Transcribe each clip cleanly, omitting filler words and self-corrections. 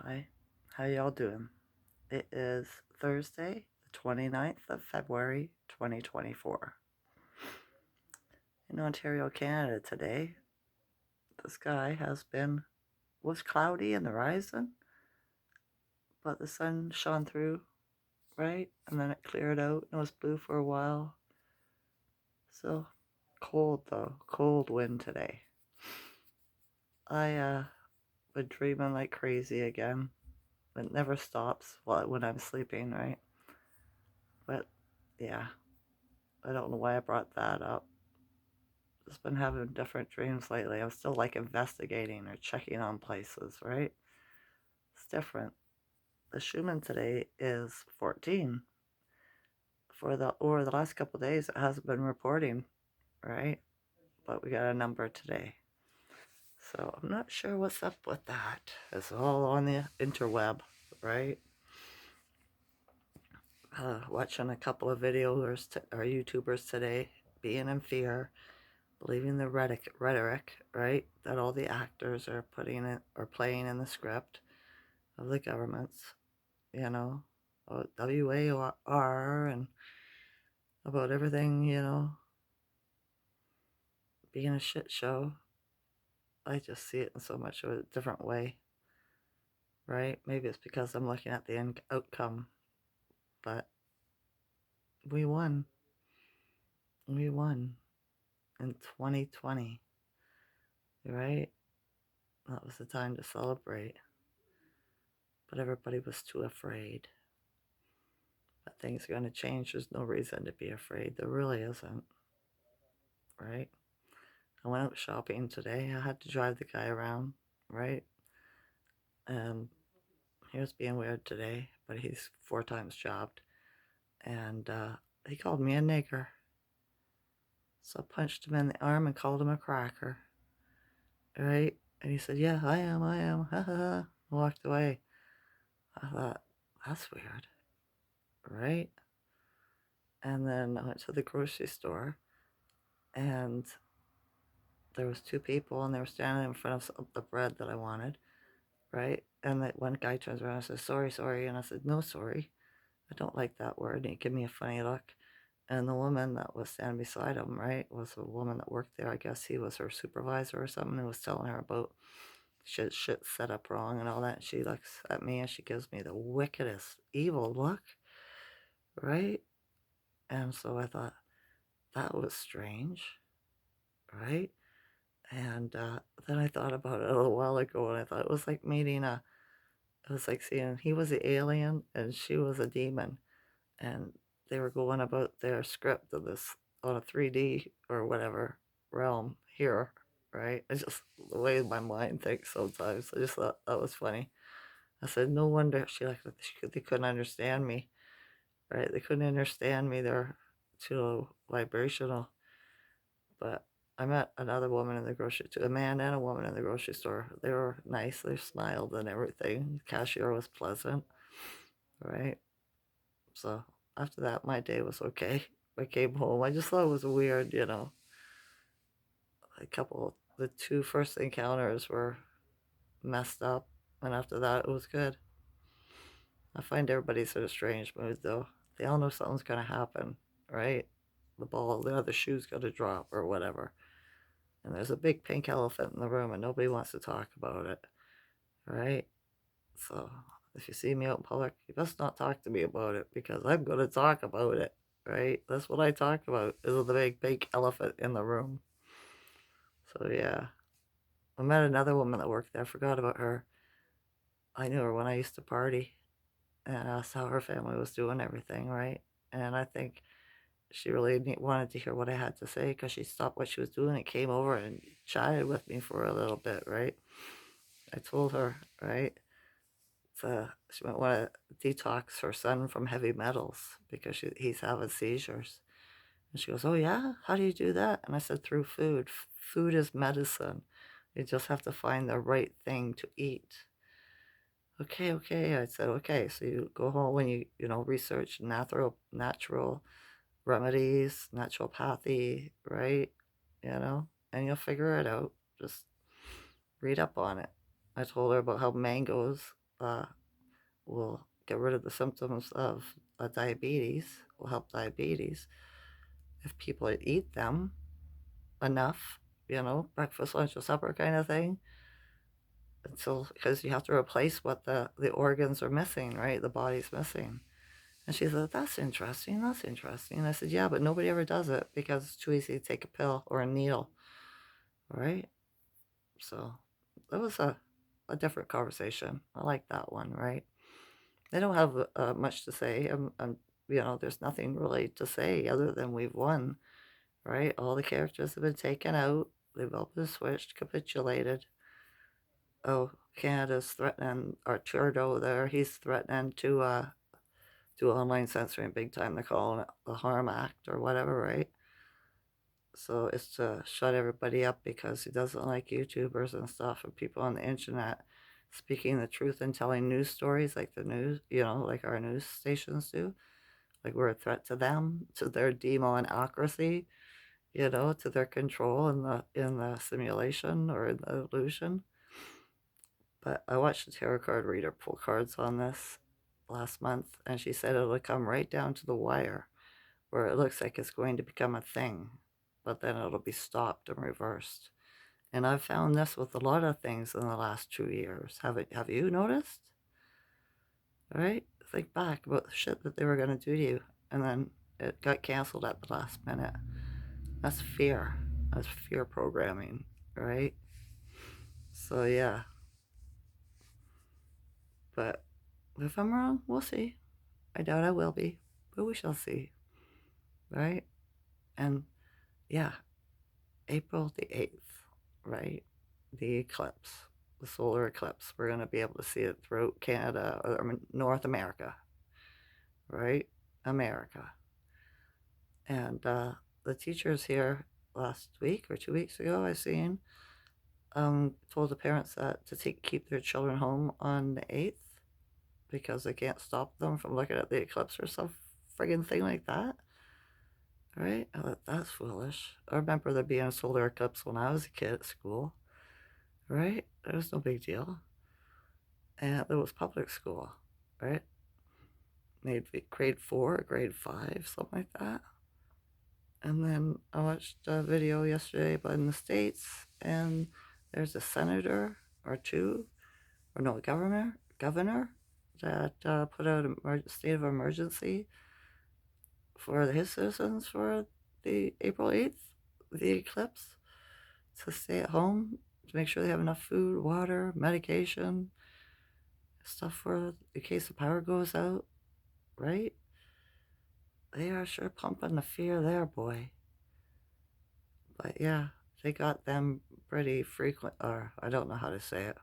Hi, how y'all doing? It is Thursday, the 29th of February, 2024. In Ontario, Canada today, the sky was cloudy in the horizon, but the sun shone through, right? And then it cleared out and it was blue for a while. So cold though, cold wind today. I been dreaming like crazy again. It never stops when I'm sleeping, right? But yeah, I don't know why I brought that up. Just been having different dreams lately. I'm still like investigating or checking on places, right? It's different. The Schumann today is 14. For the over the last couple of days, it hasn't been reporting, right? But we got a number today. So I'm not sure what's up with that. It's all on the interweb, right? Watching a couple of videos or YouTubers today being in fear, believing the rhetoric, right, that all the actors are putting it or playing in the script of the governments, you know, WAR and about everything, being a shit show. I just see it in so much of a different way, right? Maybe it's because I'm looking at the end outcome, but we won. We won in 2020, right? That was the time to celebrate, but everybody was too afraid. But things are going to change. There's no reason to be afraid. There really isn't, right? I went out shopping today. I had to drive the guy around, right? And he was being weird today, but he's 4 times jobbed. And he called me a nigger. So I punched him in the arm and called him a cracker, right? And he said, yeah, I am, ha ha ha. I walked away. I thought, that's weird, right? And then I went to the grocery store and there was 2 people and they were standing in front of the bread that I wanted, right? And that one guy turns around and says, sorry, sorry. And I said, no, sorry. I don't like that word. And he gave me a funny look. And the woman that was standing beside him, right, was a woman that worked there. I guess he was her supervisor or something, and was telling her about shit set up wrong and all that. And she looks at me and she gives me the wickedest, evil look, right? And so I thought, that was strange, right? And then I thought about it a little while ago, and I thought it was like it was like seeing he was the alien and she was a demon, and they were going about their script of this on a 3D or whatever realm here, right? It's just the way my mind thinks sometimes. I just thought that was funny. I said, no wonder they couldn't understand me, right? They couldn't understand me. They're too vibrational. But I met another woman in the grocery store, a man and a woman in the grocery store. They were nice. They smiled and everything. The cashier was pleasant, right? So after that, my day was okay. I came home. I just thought it was weird, the 2 first encounters were messed up, and after that, it was good. I find everybody's in a strange mood, though. They all know something's gonna happen, right? The other shoe's gonna drop or whatever. And there's a big pink elephant in the room, and nobody wants to talk about it, right? So if you see me out in public, you best not talk to me about it because I'm gonna talk about it, right? That's what I talk about is the big pink elephant in the room. So yeah, I met another woman that worked there. I forgot about her. I knew her when I used to party, and asked how her family was doing everything, right? And I think she really wanted to hear what I had to say because she stopped what she was doing and came over and chatted with me for a little bit, right? I told her, right? She might want to detox her son from heavy metals because he's having seizures. And she goes, oh, yeah? How do you do that? And I said, through food. Food is medicine. You just have to find the right thing to eat. Okay, okay. I said, okay. So you go home and research natural remedies, naturopathy, right? And you'll figure it out. Just read up on it. I told her about how mangoes uh, will get rid of the symptoms of diabetes, will help diabetes if people eat them enough, breakfast, lunch, or supper kind of thing. Until, because you have to replace what the organs are missing, right? The body's missing. And she said, that's interesting. That's interesting. And I said, yeah, but nobody ever does it because it's too easy to take a pill or a needle, right? So that was a different conversation. I like that one, right? They don't have much to say. There's nothing really to say other than we've won, right? All the characters have been taken out. They've all been switched, capitulated. Oh, Canada's threatening, or Trudeau there, he's threatening to do online censoring big time. They're calling it the Harm Act or whatever, right? So it's to shut everybody up because he doesn't like YouTubers and stuff and people on the internet speaking the truth and telling news stories like the news, like our news stations do. Like we're a threat to them, to their democracy, to their control in the simulation or in the illusion. But I watched a tarot card reader pull cards on this last month, and she said it'll come right down to the wire where it looks like it's going to become a thing, but then it'll be stopped and reversed. And I've found this with a lot of things in the last 2 years. Have you noticed? All right? Think back about the shit that they were going to do to you, and then it got canceled at the last minute. That's fear. That's fear programming, right? So, yeah. But if I'm wrong, we'll see. I doubt I will be, but we shall see, right? And yeah, April the 8th, right? The eclipse, the solar eclipse. We're going to be able to see it throughout Canada, or North America, right? America. And the teachers here last week or 2 weeks ago, I seen, told the parents that to keep their children home on the 8th because they can't stop them from looking at the eclipse or some friggin' thing like that. Right? I thought, that's foolish. I remember there being a solar eclipse when I was a kid at school. Right? It was no big deal. And it was public school. Right? Maybe grade 4 or grade 5, something like that. And then I watched a video yesterday about in the States, and there's a senator or two, or no, governor that put out a state of emergency for his citizens for the April 8th, the eclipse, to stay at home, to make sure they have enough food, water, medication, stuff for in case the power goes out, right? They are sure pumping the fear there, boy. But yeah, they got them pretty frequent, or I don't know how to say it.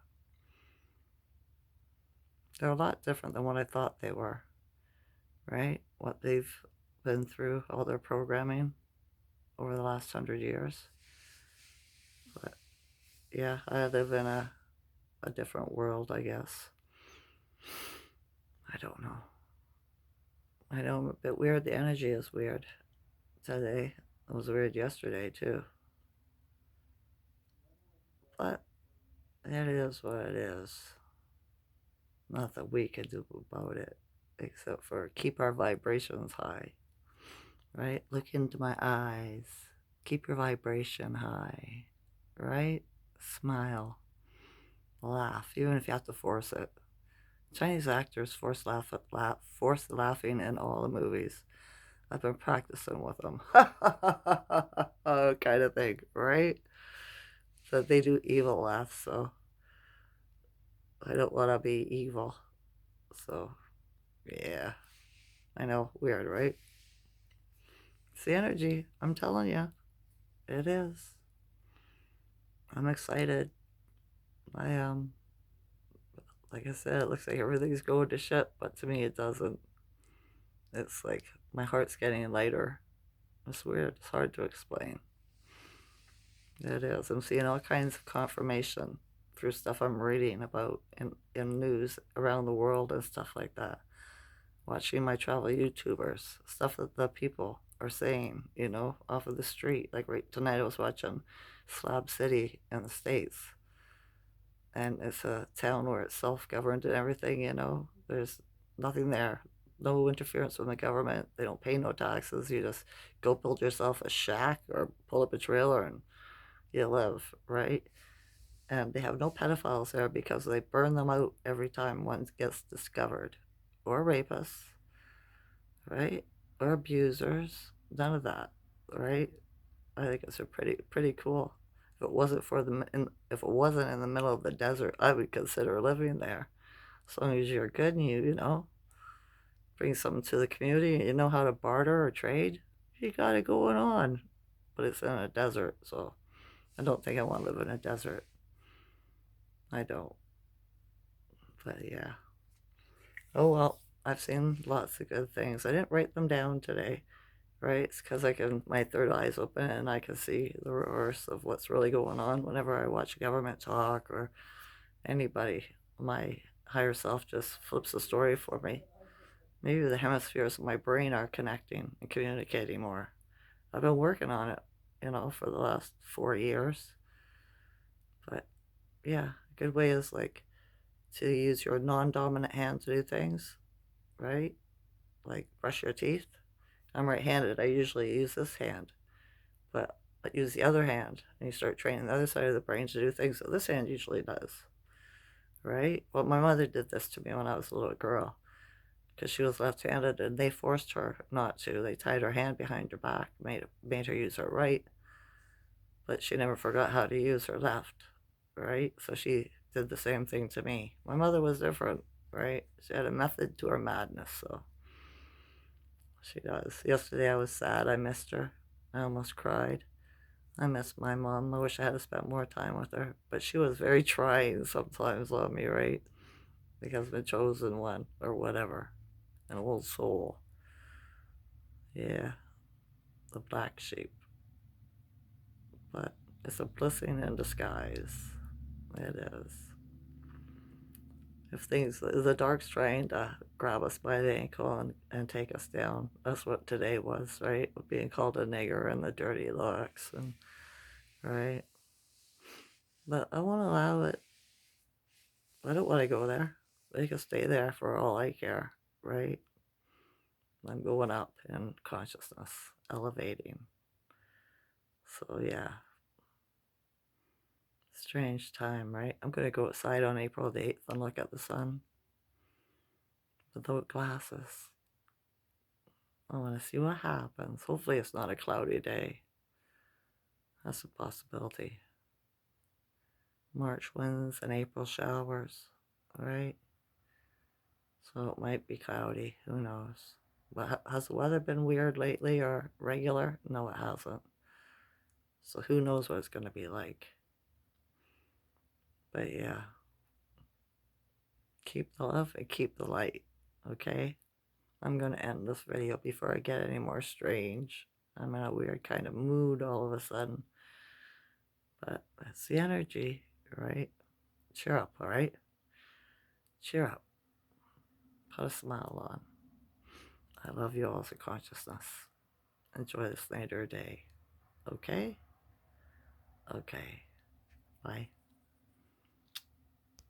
They're a lot different than what I thought they were, right? What they've been through, all their programming over the last 100 years. But yeah, I live in a different world, I guess. I don't know. I know I'm a bit weird. The energy is weird today. It was weird yesterday, too. But it is what it is. Nothing we can do about it except for keep our vibrations high, right? Look into my eyes. Keep your vibration high, right? Smile. Laugh, even if you have to force it. Chinese actors force laughing in all the movies. I've been practicing with them. Kind of thing, right? So they do evil laughs, so I don't want to be evil. So, yeah. I know, weird, right? It's the energy. I'm telling you. It is. I'm excited. I like I said, it looks like everything's going to shit, but to me it doesn't. It's like my heart's getting lighter. It's weird. It's hard to explain. It is. I'm seeing all kinds of confirmation through stuff I'm reading about in news around the world and stuff like that. Watching my travel YouTubers, stuff that the people are saying, off of the street. Like right tonight I was watching Slab City in the States. and it's a town where it's self-governed and everything, you know. There's nothing there. No interference from the government. They don't pay no taxes. You just go build yourself a shack or pull up a trailer and you live, right? And they have no pedophiles there because they burn them out every time one gets discovered. Or rapists, right? Or abusers. None of that, right? I think it's a pretty cool. If it wasn't in the middle of the desert, I would consider living there. As long as you're good and you know bring something to the community and you know how to barter or trade, you got it going on. But it's in a desert, so I don't think I want to live in a desert. I don't. But yeah. Oh well, I've seen lots of good things. I didn't write them down today, right? It's because my third eye's open and I can see the reverse of what's really going on whenever I watch government talk or anybody. My higher self just flips the story for me. Maybe the hemispheres of my brain are connecting and communicating more. I've been working on it, you know, for the last 4 years. But yeah, a good way is like to use your non dominant hand to do things, right? Like brush your teeth. I'm right handed. I usually use this hand, but I use the other hand and you start training the other side of the brain to do things that this hand usually does, right? Well, my mother did this to me when I was a little girl because she was left handed and they forced her not to. They tied her hand behind her back, made her use her right, but she never forgot how to use her left, right? So she did the same thing to me. My mother was different, right? She had a method to her madness, so she does. Yesterday I was sad. I missed her. I almost cried. I miss my mom. I wish I had spent more time with her, but she was very trying sometimes on me, right? Because the chosen one or whatever, an old soul. Yeah, the black sheep. But it's a blessing in disguise. It is. If the dark's trying to grab us by the ankle and take us down, that's what today was, right? Being called a nigger and the dirty looks, and right. But I won't allow it. I don't want to go there. They can stay there for all I care, right? I'm going up in consciousness, elevating. So yeah, strange time, right? I'm gonna go outside on April the 8th and look at the sun without glasses. I want to see what happens. Hopefully, it's not a cloudy day. That's a possibility. March winds and April showers, right? So it might be cloudy. Who knows? But has the weather been weird lately or regular? No, it hasn't. So who knows what it's going to be like. But yeah, keep the love and keep the light, okay? I'm going to end this video before I get any more strange. I'm in a weird kind of mood all of a sudden. But that's the energy, right? Cheer up, all right? Cheer up. Put a smile on. I love you all as a consciousness. Enjoy this later day. Okay? Okay. Bye.